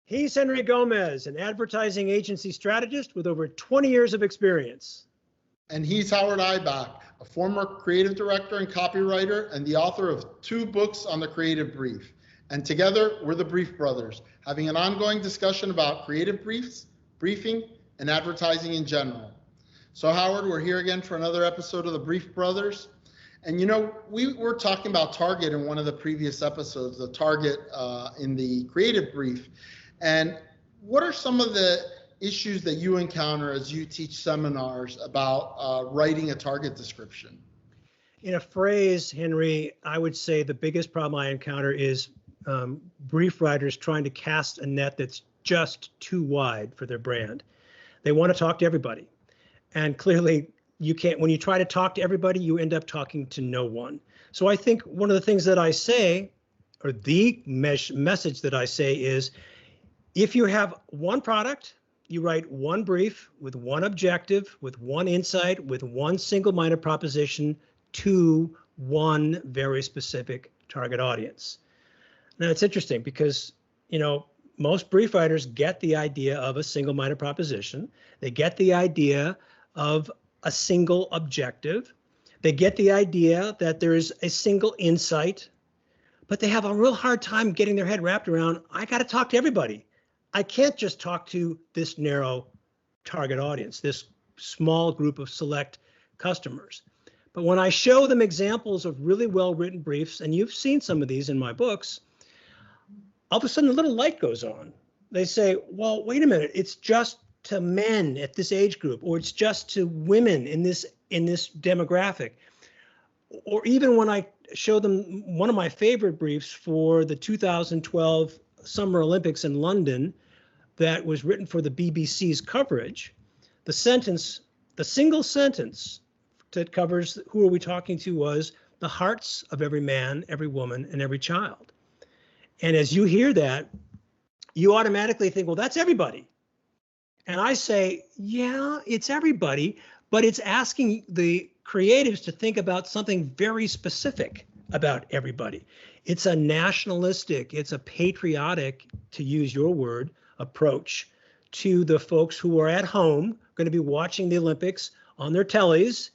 He's Henry Gomez, an advertising agency strategist with over 20 years of experience. And he's Howard Eibach, a former creative director and copywriter and the author of 2 books on the creative brief. And together, we're the Brief Brothers, having an ongoing discussion about creative briefs, briefing, and advertising in general. So Howard, we're here again for another episode of the Brief Brothers. And you know, we were talking about target in one of the previous episodes, the target in the creative brief. And what are some of the issues that you encounter as you teach seminars about writing a target description? In a phrase, Henry, I would say the biggest problem I encounter is brief writers trying to cast a net that's just too wide for their brand. They want to talk to everybody. And clearly, you can't, when you try to talk to everybody, you end up talking to no one. So I think one of the things that I say, or the message that I say is, if you have one product, you write one brief with one objective, with one insight, with one single-minded proposition to one very specific target audience. Now, it's interesting because, you know, most brief writers get the idea of a single-minded proposition. They get the idea of a single objective. They get the idea that there is a single insight, but they have a real hard time getting their head wrapped around, I got to talk to everybody. I can't just talk to this narrow target audience, this small group of select customers. But when I show them examples of really well-written briefs, and you've seen some of these in my books, all of a sudden a little light goes on. They say, well, wait a minute, it's just to men at this age group, or it's just to women in this demographic. Or even when I show them one of my favorite briefs for the 2012 Summer Olympics in London that was written for the BBC's coverage, the single sentence that covers who are we talking to was the hearts of every man, every woman, and every child. And as you hear that, you automatically think, well, that's everybody. And I say, yeah, it's everybody, but it's asking the creatives to think about something very specific about everybody. It's a nationalistic, it's a patriotic, to use your word, approach to the folks who are at home, going to be watching the Olympics on their tellies.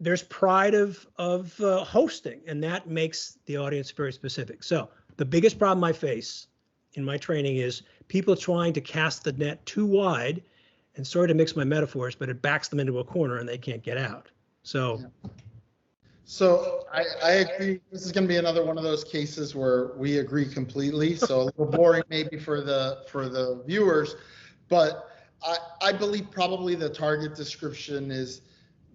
There's pride of hosting, and that makes the audience very specific. So the biggest problem I face in my training is people trying to cast the net too wide, and sorry to mix my metaphors, but it backs them into a corner and they can't get out. So. Yeah. So I agree. This is going to be another one of those cases where we agree completely. So a little boring maybe for the viewers, but I believe probably the target description is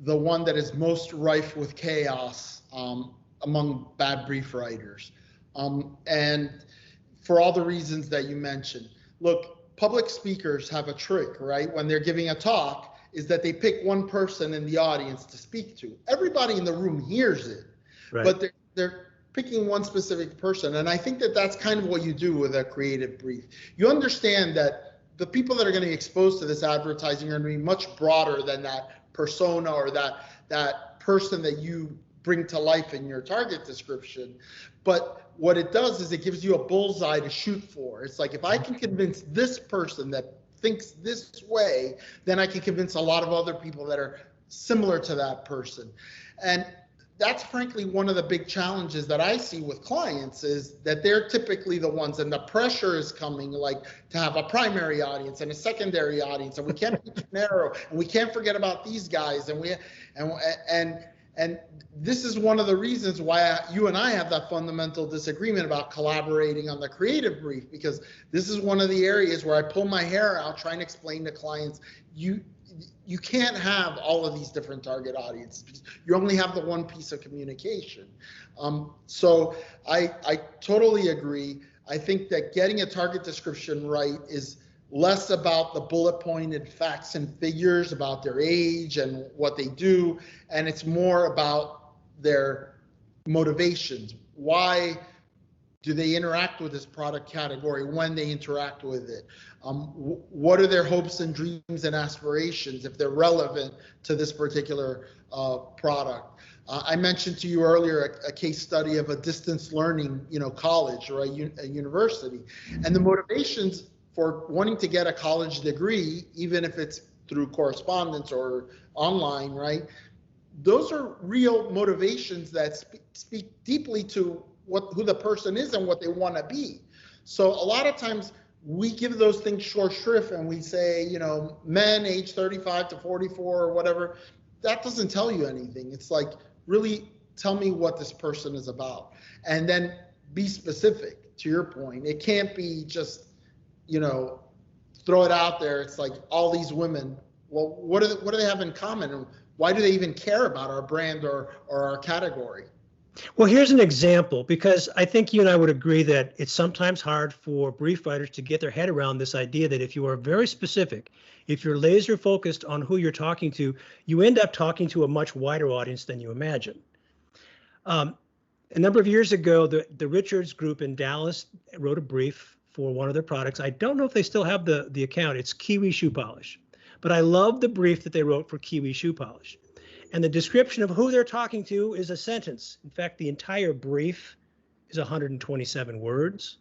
the one that is most rife with chaos among bad brief writers. And for all the reasons that you mentioned. Look, public speakers have a trick, right? When they're giving a talk, is that they pick one person in the audience to speak to. Everybody in the room hears it, right, but they're picking one specific person. And I think that that's kind of what you do with a creative brief. You understand that the people that are going to be exposed to this advertising are going to be much broader than that persona or that person that you bring to life in your target description. But what it does is it gives you a bullseye to shoot for. It's like, if I can convince this person that thinks this way, then I can convince a lot of other people that are similar to that person. And that's frankly one of the big challenges that I see with clients, is that they're typically the ones, and the pressure is coming, like, to have a primary audience and a secondary audience, and we can't be too narrow, and we can't forget about these guys, and this is one of the reasons why you and I have that fundamental disagreement about collaborating on the creative brief, because this is one of the areas where I pull my hair out trying to explain to clients, you can't have all of these different target audiences because you only have the one piece of communication. So I totally agree. I think that getting a target description right is less about the bullet pointed facts and figures about their age and what they do, and it's more about their motivations. Why do they interact with this product category when they interact with it? What are their hopes and dreams and aspirations if they're relevant to this particular product? I mentioned to you earlier a case study of a distance learning, college or a university, and the motivations for wanting to get a college degree, even if it's through correspondence or online, right? Those are real motivations that speak deeply to who the person is and what they want to be. So a lot of times we give those things short shrift and we say, you know, men age 35 to 44 or whatever. That doesn't tell you anything. It's like, really tell me what this person is about, and then be specific. To your point, it can't be just, you know, throw it out there. It's like all these women. Well, what do they have in common, and why do they even care about our brand or our category? Well, here's an example, because I think you and I would agree that it's sometimes hard for brief writers to get their head around this idea that if you are very specific, if you're laser focused on who you're talking to, you end up talking to a much wider audience than you imagine. A number of years ago, the Richards Group in Dallas wrote a brief for one of their products. I don't know if they still have the account. It's Kiwi shoe polish. But I love the brief that they wrote for Kiwi shoe polish. And the description of who they're talking to is a sentence. In fact, the entire brief is 127 words.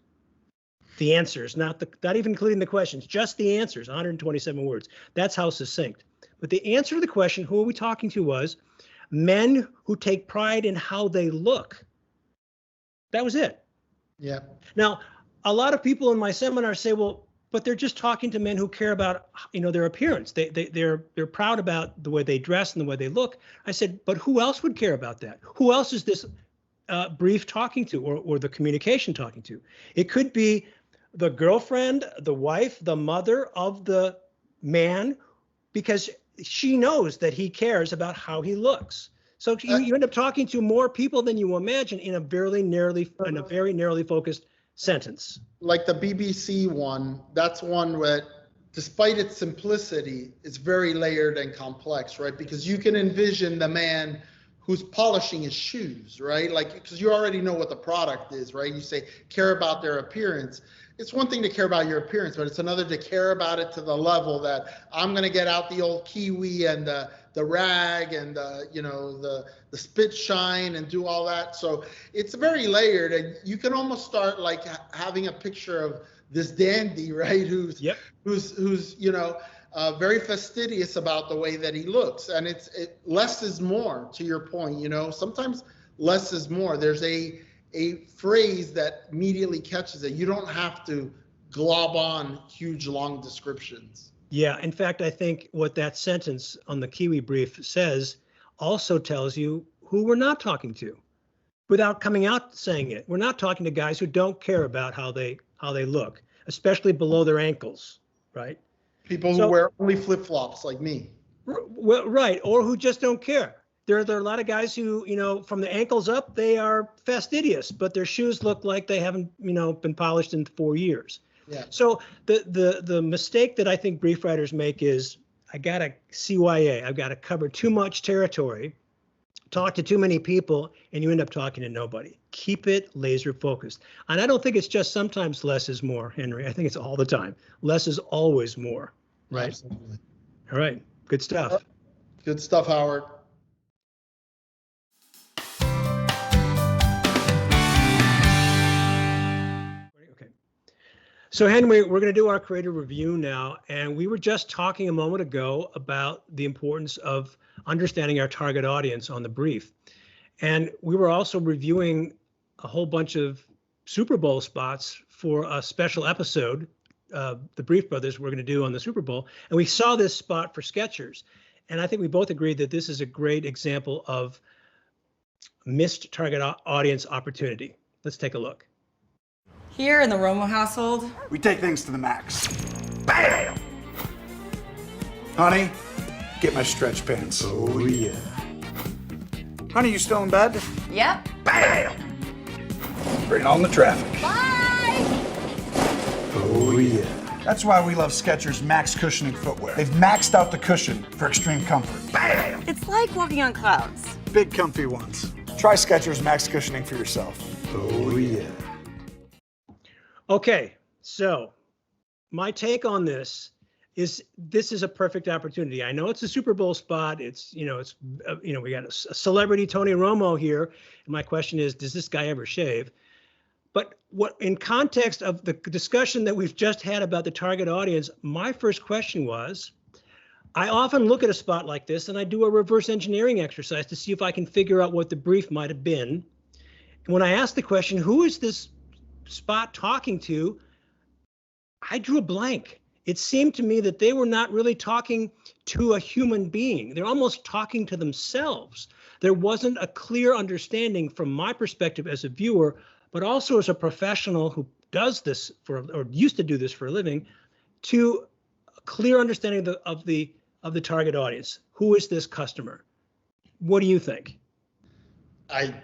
The answers, not even including the questions, just the answers, 127 words. That's how succinct. But the answer to the question, who are we talking to, was men who take pride in how they look. That was it. Yeah. Now, a lot of people in my seminar say, well, but they're just talking to men who care about, you know, their appearance. They're proud about the way they dress and the way they look. I said, but who else would care about that? Who else is this brief talking to, or the communication talking to? It could be the girlfriend, the wife, the mother of the man, because she knows that he cares about how he looks. So you end up talking to more people than you imagine in a very narrowly focused sentence. Like the BBC one, that's one where, despite its simplicity, it's very layered and complex, right? Because you can envision the man who's polishing his shoes, right? Like, because you already know what the product is, right? You say, care about their appearance. It's one thing to care about your appearance, but it's another to care about it to the level that I'm going to get out the old Kiwi and the rag and the spit shine and do all that. So it's very layered, and you can almost start like having a picture of this dandy, right? Who's very fastidious about the way that he looks, and less is more. To your point, you know, sometimes less is more. There's a phrase that immediately catches it. You don't have to glob on huge long descriptions. Yeah, in fact, I think what that sentence on the Kiwi brief says also tells you who we're not talking to, without coming out saying it. We're not talking to guys who don't care about how they look, especially below their ankles, right? People who wear only flip-flops like me. Well, right, or who just don't care. There are a lot of guys who, you know, from the ankles up, they are fastidious, but their shoes look like they haven't, you know, been polished in 4 years. Yeah. So the mistake that I think brief writers make is, I got to CYA, I've got to cover too much territory, talk to too many people, and you end up talking to nobody. Keep it laser focused. And I don't think it's just sometimes less is more, Henry. I think it's all the time. Less is always more, right? Absolutely. All right. Good stuff. Good stuff, Howard. So Henry, we're going to do our creative review now, and we were just talking a moment ago about the importance of understanding our target audience on the brief. And we were also reviewing a whole bunch of Super Bowl spots for a special episode, the Brief Brothers we're going to do on the Super Bowl. And we saw this spot for Skechers. And I think we both agreed that this is a great example of missed target audience opportunity. Let's take a look. Here in the Romo household, we take things to the max. Bam! Honey, get my stretch pants. Oh, yeah. Honey, you still in bed? yep. Bam! Bring on the traffic. Bye! Oh, yeah. That's why we love Skechers Max Cushioning footwear. They've maxed out the cushion for extreme comfort. Bam! It's like walking on clouds. Big comfy ones. Try Skechers Max Cushioning for yourself. Oh, yeah. Okay, so my take on this is a perfect opportunity. I know it's a Super Bowl spot. It's we got a celebrity, Tony Romo, here. And my question is, does this guy ever shave? But what, in context of the discussion that we've just had about the target audience, my first question was, I often look at a spot like this and I do a reverse engineering exercise to see if I can figure out what the brief might have been. And when I asked the question, who is this spot talking to? I drew a blank. It seemed to me that they were not really talking to a human being. They're almost talking to themselves. There wasn't a clear understanding from my perspective as a viewer, but also as a professional who does this for, or used to do this for a living, to a clear understanding of the target audience. Who is this customer? What do you think? I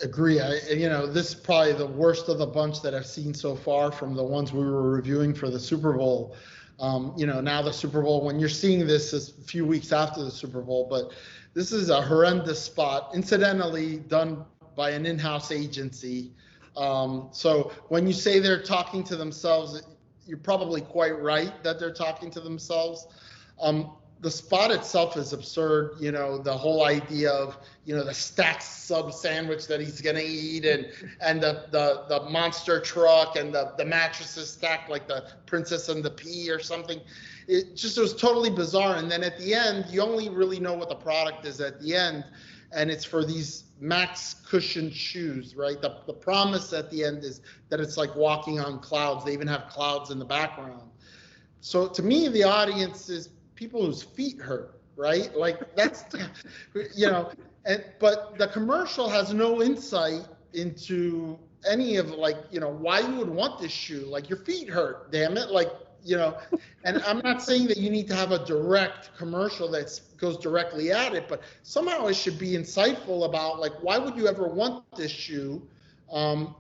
agree. This is probably the worst of the bunch that I've seen so far from the ones we were reviewing for the Super Bowl. Now the Super Bowl, when you're seeing this is a few weeks after the Super Bowl, but this is a horrendous spot, incidentally done by an in-house agency. So when you say they're talking to themselves, you're probably quite right that they're talking to themselves. The spot itself is absurd. The whole idea of, the stacked sub sandwich that he's going to eat and the monster truck and the mattresses stacked like the Princess and the Pea or something. It was totally bizarre. And then at the end, you only really know what the product is at the end. And it's for these max cushion shoes, right? The promise at the end is that it's like walking on clouds. They even have clouds in the background. So to me, the audience is people whose feet hurt, right? Like that's, but the commercial has no insight into any of why you would want this shoe. Like your feet hurt, damn it. And I'm not saying that you need to have a direct commercial that goes directly at it, but somehow it should be insightful about why would you ever want this shoe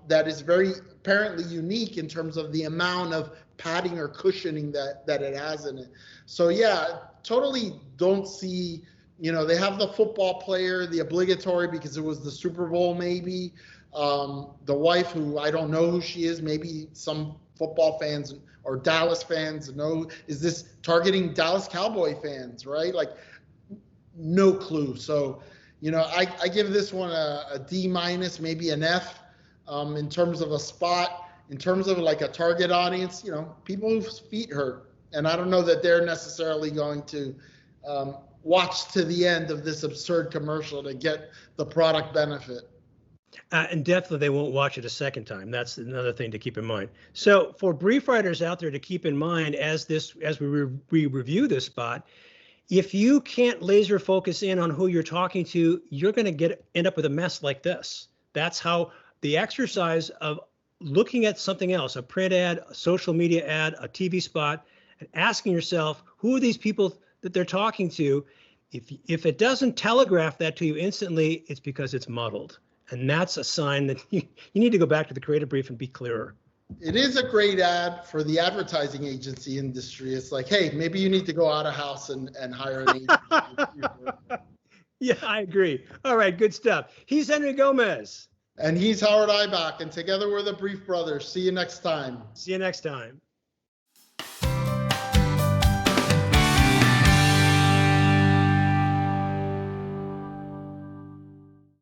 that is very apparently unique in terms of the amount of padding or cushioning that it has in it. So yeah, totally don't see, they have the football player, the obligatory because it was the Super Bowl maybe, the wife who I don't know who she is, maybe some football fans or Dallas fans know, is this targeting Dallas Cowboy fans, right? No clue. So, I give this one a D-, maybe an F in terms of a spot. In terms of a target audience, people whose feet hurt. And I don't know that they're necessarily going to watch to the end of this absurd commercial to get the product benefit. And definitely they won't watch it a second time. That's another thing to keep in mind. So for brief writers out there to keep in mind as we review this spot, if you can't laser focus in on who you're talking to, you're going to end up with a mess like this. That's how the exercise of looking at something else, a print ad, a social media ad, a TV spot, and asking yourself, who are these people that they're talking to? If it doesn't telegraph that to you instantly, it's because it's muddled. And that's a sign that you need to go back to the creative brief and be clearer. It is a great ad for the advertising agency industry. It's like, hey, maybe you need to go out of house and hire an agency. Yeah, I agree. All right, good stuff. He's Henry Gomez. And he's Howard Eibach, and together we're the Brief Brothers. See you next time. See you next time.